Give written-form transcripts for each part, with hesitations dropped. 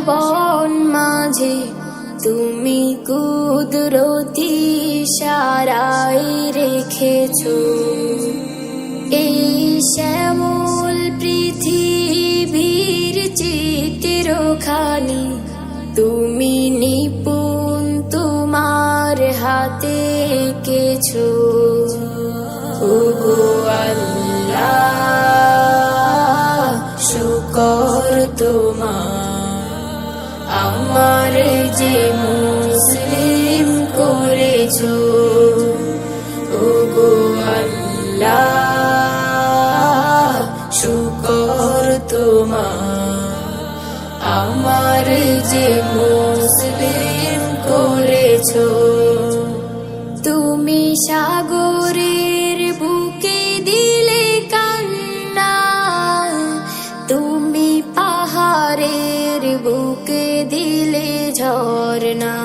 বন মাঝে তুমি কুদরতি ইশারায় রেখেছো এই শ্যামল পৃথিবীর চিত্রখানি তুমি নিপুণ তোমার হাতে এঁকেছো। ওগো আল্লাহ শুকর তোমার আমার যে মুসলিম করেছো। ওগো আল্লাহ শুকর তোমার আমার যে মুসলিম করেছো। তুমি সাগরের বুকে দিলে কান্না তুমি পাহাড়ের বুকে দিলে ঝরনা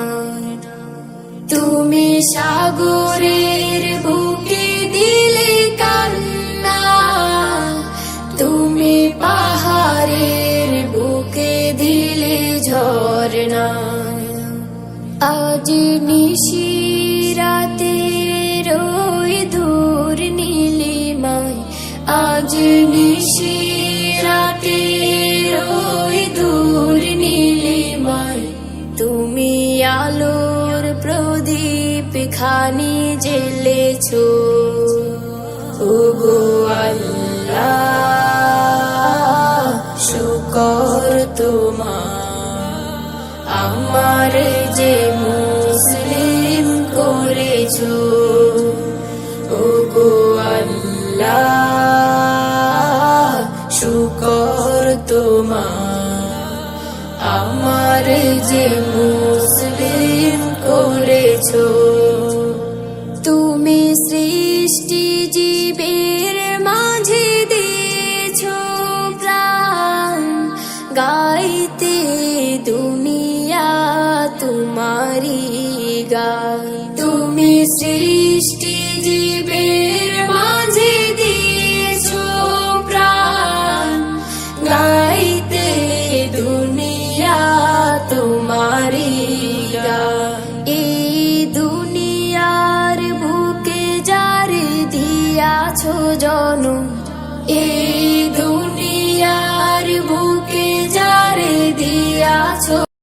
তুমি সাগরের বুকে দিলে কান্না তুমি পাহাড়ের বুকে দিলে ঝরনা। আজ নিশিরাতে রই দূর নীলিমায় আজ নিশিরাতে রই দূর নীলিমায় তুমি আলোর প্রদীপ খানি জ্বেলেছো। ওগো আল্লাহ শুকর তোমার আমার যে মুসলিম করেছো। ওগো আল্লাহ শুকর তোমার আমার যে মুসলিম করেছো। তুমি সৃষ্টি জীবের মাঝে দিয়েছো প্রাণ গাইতে দুনিয়া তোমারি গান। তুমি সৃষ্টি জীবের মাঝে দিয়েছো প্রাণ গাইতে দুনিয়া তোমারি গান। এই দুনিয়ার বুকে যারে দিয়াছো জনম এই দুনিয়ার বুকে যারে দিয়াছো